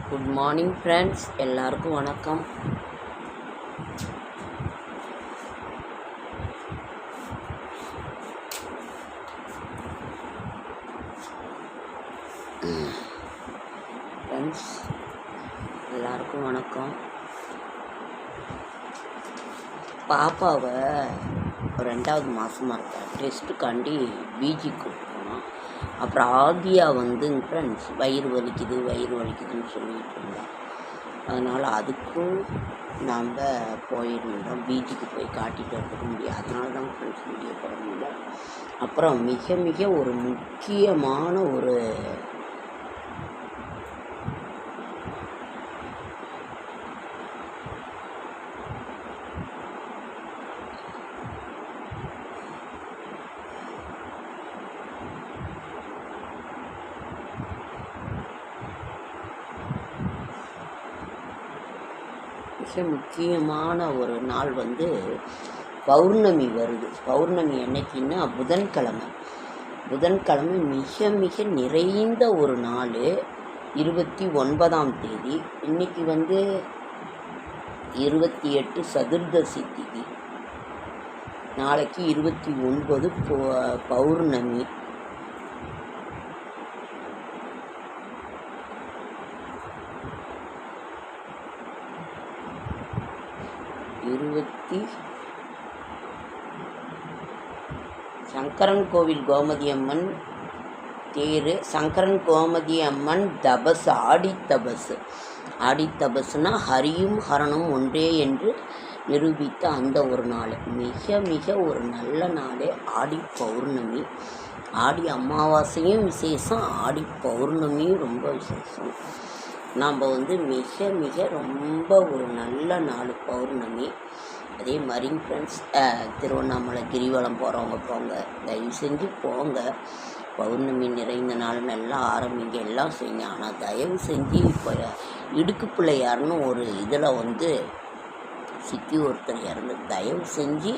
Good morning friends, எல்லாருக்கும் வணக்கம். Friends எல்லாருக்கும் வணக்கம். பாப்பாவை 2வது மாதமாக இருக்கா, டெஸ்ட்டுக்காண்டி பிஜி கூப்பிட்டு போனோம். அப்புறம் ஆதியா ஃப்ரெண்ட்ஸ் வயிறு வலிக்குதுன்னு சொல்லிட்டு இருந்தோம். அதனால் அதுக்கும் நாம் போயிருந்தோம். பிஜிக்கு போய் காட்டிட்டு வரதுக்கு முடியாது, அதனால தான் ஃப்ரெண்ட்ஸ் வீடியோ போட முடியல. அப்புறம் மிக மிக ஒரு முக்கியமான ஒரு நாள் பௌர்ணமி வருது. பௌர்ணமி என்னைக்குன்னா புதன்கிழமை மிக மிக நிறைந்த ஒரு நாள். 29ஆம் தேதி. இன்னைக்கு 28 சதுர்தசி திதி. நாளைக்கு 29 பௌர்ணமி. சங்கரன் கோவில் கோமதி அம்மன் தேர். சங்கரன் கோமதி அம்மன் தபஸ், ஆடித்தபஸ்னா ஹரியும் ஹரனும் ஒன்றே என்று நிரூபித்த அந்த ஒரு நாள். மிக மிக ஒரு நல்ல நாள். ஆடி பௌர்ணமி. ஆடி அமாவாசையும் விசேஷம், ஆடி பௌர்ணமியும் ரொம்ப விசேஷம். நாம் மிக மிக ரொம்ப ஒரு நல்ல நாள் பௌர்ணமி. அதே மாதிரி ஃப்ரெண்ட்ஸ், திருவண்ணாமலை கிரிவலம் போகிறவங்க போங்க, தயவு செஞ்சு போங்க. பௌர்ணமி நிறைந்த நாள் நல்லா ஆரம்பிங்க, எல்லாம் செய்யுங்க. ஆனால் தயவு செஞ்சு இப்போ இடுக்கு பிள்ளையார்னு ஒரு இதில் சிக்கி ஒருத்தர் இறந்து. தயவு செஞ்சு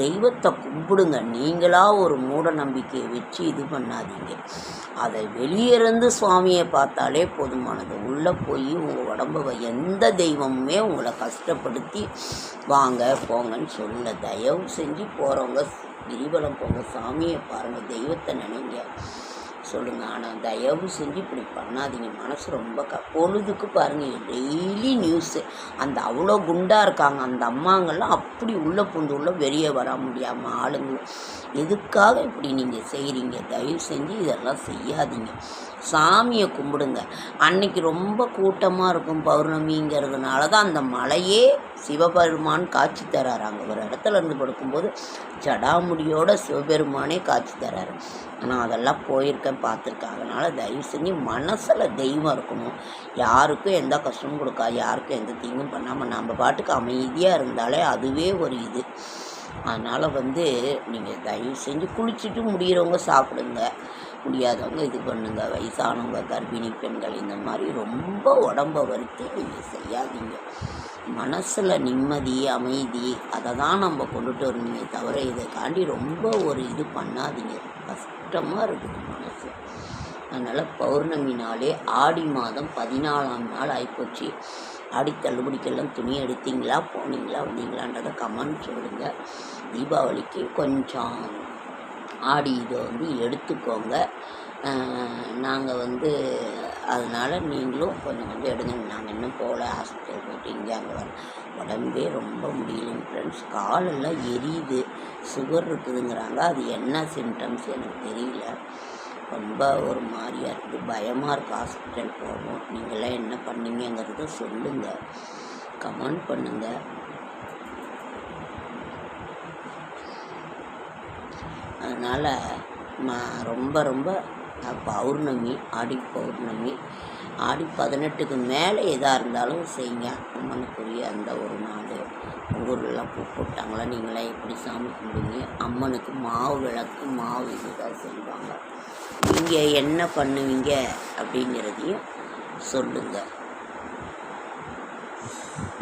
தெய்வத்தை கும்பிடுங்க. நீங்களாக ஒரு மூட நம்பிக்கையை வச்சு இது பண்ணாதீங்க. அதை வெளியிருந்து சுவாமியை பார்த்தாலே போதுமானது. உள்ளே போய் உங்கள் உடம்பை எந்த தெய்வமுமே உங்களை கஷ்டப்படுத்தி வாங்க போங்கன்னு சொல்ல. தயவு செஞ்சு போகிறவங்க கிரிவலம் போங்க, சாமியை பாருங்கள், தெய்வத்தை நினைங்க சொல்லுங்கள். ஆனால் தயவு செஞ்சு இப்படி பண்ணாதீங்க. மனசு ரொம்ப பொழுதுக்கு பாருங்கள், டெய்லி நியூஸு. அந்த அவ்வளோ குண்டாக இருக்காங்க அந்த அம்மாங்கள்லாம், அப்படி உள்ளே வெளியே வர முடியாமல் ஆளுங்களும். எதுக்காக இப்படி நீங்கள் செய்கிறீங்க? தயவு செஞ்சு இதெல்லாம் செய்யாதீங்க. சாமியை கும்பிடுங்க. அன்னைக்கு ரொம்ப கூட்டமாக இருக்கும் பௌர்ணமிங்கிறதுனால தான் அந்த மலையே சிவபெருமான் காட்சி தராரு. அங்கே ஒரு இடத்துல இருந்து படுக்கும்போது ஜடாமுடியோட சிவபெருமானே காட்சி தராரு. ஆனால் அதெல்லாம் போயிருக்கேன், பார்த்துருக்கேன். அதனால் தயவு செஞ்சு மனசில் தெய்வம் இருக்கணும். யாருக்கும் எந்த கஷ்டமும் கொடுக்கா, யாருக்கும் எந்த தீங்கும் பண்ணாமல் நம்ம பாட்டுக்கு அமைதியாக இருந்தாலே அதுவே ஒரு இது. அதனால் நீங்கள் தயவு செஞ்சு குளிச்சுட்டு முடிகிறவங்க சாப்பிடுங்க, முடியாதவங்க இது பண்ணுங்க. வயசானவங்க, கர்ப்பிணி பெண்கள், இந்த மாதிரி ரொம்ப உடம்பை வருத்தி நீங்கள் செய்யாதீங்க. மனசில் நிம்மதி, அமைதி, அதை தான் நம்ம கொண்டுட்டு வரணுமே தவிர இதை காண்டி ரொம்ப ஒரு இது பண்ணாதீங்க. கஷ்டமாக இருக்குது மனசு. அதனால் பௌர்ணமி நாளே ஆடி மாதம் 14ஆம் நாள் ஆகிப்போச்சு. ஆடி தள்ளுபடிக்கெல்லாம் துணி எடுத்தீங்களா, போனீங்களா, வந்தீங்களான்றதை கமெண்ட் சொல்லுங்கள். தீபாவளிக்கு கொஞ்சம் ஆடி இதை எடுத்துக்கோங்க. நாங்கள் அதனால் நீங்களும் கொஞ்சம் எடுங்க. நாங்கள் இன்னும் போகல, ஹாஸ்பிட்டல் போயிட்டு இங்கே அங்கே வர உடம்பே ரொம்ப முடியலைங்க ஃப்ரெண்ட்ஸ். காலெல்லாம் எரியுது. சுகர் இருக்குதுங்கிறாங்க. அது என்ன சிம்டம்ஸ் எனக்கு தெரியல. ரொம்ப ஒரு மாதிரியாக இருக்குது, பயமாக இருக்குது. ஹாஸ்பிட்டல் போகணும். நீங்களாம் என்ன பண்ணீங்கிறத சொல்லுங்கள், கமெண்ட் பண்ணுங்கள். அதனால் ரொம்ப ரொம்ப பௌர்ணமி, ஆடி பௌர்ணமி, ஆடி 18க்கு மேலே எதாக இருந்தாலும் செய்யுங்க. அம்மனுக்குரிய அந்த ஒரு நாள். உங்கள் ஊர்லாம் பூ போட்டாங்களா? நீங்களாம் எப்படி சாமி கும்பிடுவீங்க? அம்மனுக்கு மாவு விளக்கு, மாவு இதுதான் செய்வாங்க. நீங்கள் என்ன பண்ணுவீங்க அப்படிங்கிறதையும் சொல்லுங்கள்.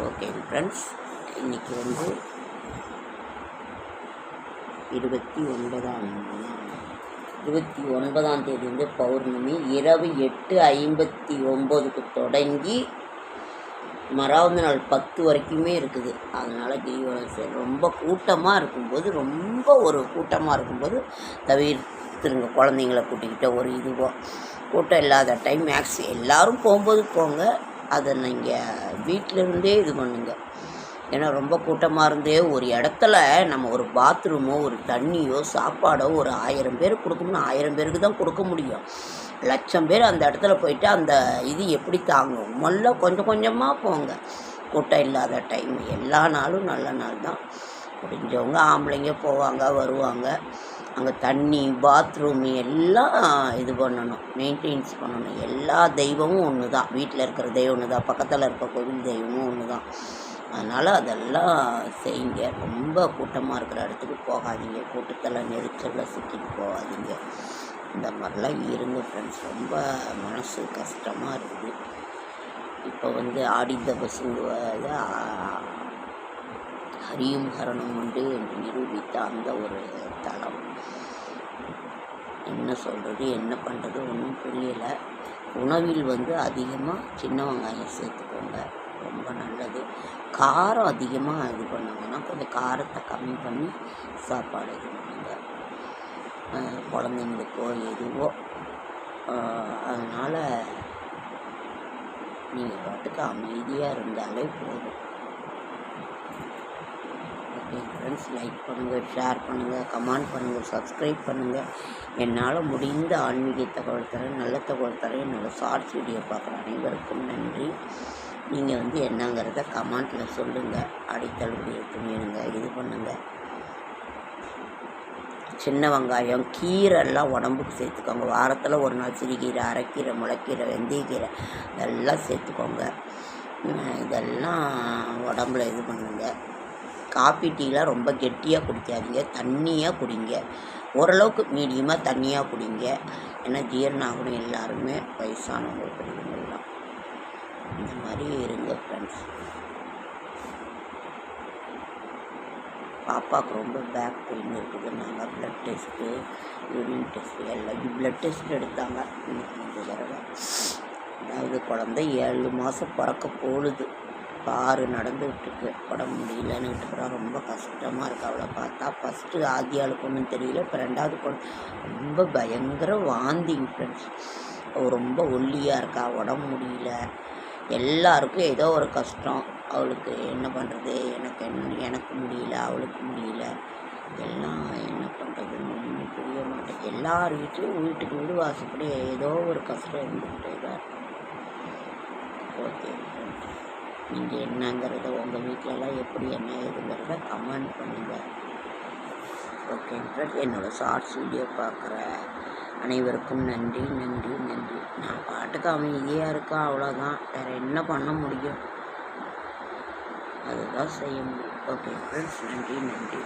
ஓகே ஃப்ரெண்ட்ஸ், இன்றைக்கி 29ஆம் 29ஆம் தேதி வந்து பௌர்ணமி. இரவு 8:59க்கு தொடங்கி மறாவது நாள் 10 வரைக்குமே இருக்குது. அதனால் கிரிவலம் ரொம்ப கூட்டமாக இருக்கும்போது தவிர்த்துருங்க. குழந்தைங்கள கூட்டிக்கிட்ட ஒரு இதுவோ கூட்டம் இல்லாத டைம் எல்லோரும் போகும்போது போங்க. அதை நீங்கள் வீட்டிலருந்தே இது பண்ணுங்க. ஏன்னா ரொம்ப கூட்டமாக இருந்தே ஒரு இடத்துல நம்ம ஒரு பாத்ரூமோ ஒரு தண்ணியோ சாப்பாடோ ஒரு 1000 பேருக்கு கொடுக்கணும்னா 1000 பேருக்கு தான் கொடுக்க முடியும். 1,00,000 பேர் அந்த இடத்துல போயிட்டு அந்த இது எப்படி தாங்கும்? முதல்ல கொஞ்சம் கொஞ்சமாக போங்க. கூட்டம் இல்லாத டைம். எல்லா நாளும் நல்ல நாள் தான். முடிஞ்சவங்க ஆம்பளைங்க போவாங்க வருவாங்க. அங்கே தண்ணி பாத்ரூம் எல்லாம் இது பண்ணணும், மெயின்டெயின்ஸ் பண்ணணும். எல்லா தெய்வமும் ஒன்று தான். வீட்டில் இருக்கிற தெய்வம் ஒன்று தான், பக்கத்தில் இருக்க கோவில் தெய்வமும் ஒன்று தான். அதனால் அதெல்லாம் செய்யுங்க. ரொம்ப கூட்டமாக இருக்கிற இடத்துக்கு போகாதீங்க. கூட்டத்தில் நெரிச்சலில் சிக்கிட்டு போகாதீங்க. இந்த மாதிரிலாம் இருங்க ஃப்ரெண்ட்ஸ். ரொம்ப மனசு கஷ்டமாக இருக்குது. இப்போ வந்து ஆடி தபசுங்குவத ஹரியும் ஹரணும் உண்டு என்று நிரூபித்த அந்த ஒரு தலம். என்ன சொல்கிறது என்ன பண்ணுறது ஒன்றும் புரியலை. உணவில் வந்து அதிகமாக சின்ன வெங்காயம் சேர்த்துக்கோங்க, ரொம்ப நல்லது. காரம் அதிகமாக இது பண்ணுங்கன்னா கொஞ்சம் காரத்தை கம்மி பண்ணி சாப்பாடு இது பண்ணுங்க, குழந்தைங்களுக்கோ எதுவோ. அதனால் நீங்கள் பாட்டுக்கு அமைதியாக இருந்தாலே போதும். ஓகே ஃப்ரெண்ட்ஸ், லைக் பண்ணுங்கள், ஷேர் பண்ணுங்கள், கமெண்ட் பண்ணுங்கள், சப்ஸ்கிரைப் பண்ணுங்கள். என்னால் முடிந்த ஆன்மீக தகவல் தரேன், நல்ல தகவல் தரேன். என்னோடய ஷார்ட்ஸ் வீடியோ பார்க்குற அனைவருக்கும் நன்றி. நீங்கள் வந்து என்னங்கிறத கமெண்ட்டில் சொல்லுங்கள். அடித்தள்ளுபடி பண்ணிடுங்க, இது பண்ணுங்கள். சின்ன வெங்காயம் கீரைலாம் உடம்புக்கு சேர்த்துக்கோங்க. வாரத்தில் ஒரு நாள் சிறுகீரை, அரைக்கீரை, முளைக்கீரை, வெந்தயக்கீரை இதெல்லாம் சேர்த்துக்கோங்க. இதெல்லாம் உடம்புல இது பண்ணுங்க. காப்பி டீலாம் ரொம்ப கெட்டியாக குடிக்காதீங்க, தண்ணியாக குடிங்க. ஓரளவுக்கு மீடியமாக தண்ணியாக குடிங்க. ஏன்னா ஜீரணம் ஆகணும். எல்லாருமே வயசானவங்க பெரியவங்கெல்லாம் இந்த மாதிரி இருங்க ஃப்ரெண்ட்ஸ். பாப்பாவுக்கு ரொம்ப பேக் பெயின் இருக்குது. நாங்கள் ப்ளட் டெஸ்ட்டு, யூரின் டெஸ்ட்டு எல்லாம் ப்ளட் டெஸ்ட் எடுத்தாங்க இந்த தடவை. அதாவது குழந்தை 7 மாதம் பிறக்க போகுது. 6 நடந்துகிட்ருக்கு. உடம்பு முடியலன்னு விட்டுக்கிறோம். ரொம்ப கஷ்டமாக இருக்குது அவளை பார்த்தா. ஃபஸ்ட்டு ஆதியாளுக்கு ஒன்றும் தெரியல, இப்போ 2வது குழந்தை ரொம்ப பயங்கர வாந்திங் ஃப்ரெண்ட்ஸ். அவள் ரொம்ப ஒல்லியாக இருக்கா, உடம்பு முடியல. எல்லாருக்கும் ஏதோ ஒரு கஷ்டம். அவளுக்கு என்ன பண்ணுறது, எனக்கு முடியல, அவளுக்கு முடியல. எல்லாம் என்ன பண்ணுறதுன்னு ஒன்றும் புரிய மாட்டேங்குது. எல்லார் வீட்லேயும் வீட்டுக்கு வீடு வாசப்படி ஏதோ ஒரு கஷ்டம் இருந்துகிட்டே தான் இருக்கும். ஓகே ஃப்ரெண்ட்ஸ், நீங்கள் என்னங்கிறத உங்கள் வீட்டிலலாம் எப்படி என்ன ஏதுங்கிறத கமெண்ட் பண்ணுங்கள். ஓகே ஃப்ரெண்ட்ஸ், என்னோடய ஷார்ட்ஸ் வீடியோ பார்க்குற அனைவருக்கும் நன்றி நன்றி நன்றி. நான் பாட்டுக்கு அமைதியாக இருக்கேன், அவ்வளோதான். வேறு என்ன பண்ண முடியும்? அதுதான் செய்ய முடியும். ஓகே ஃப்ரெண்ட்ஸ், நன்றி நன்றி.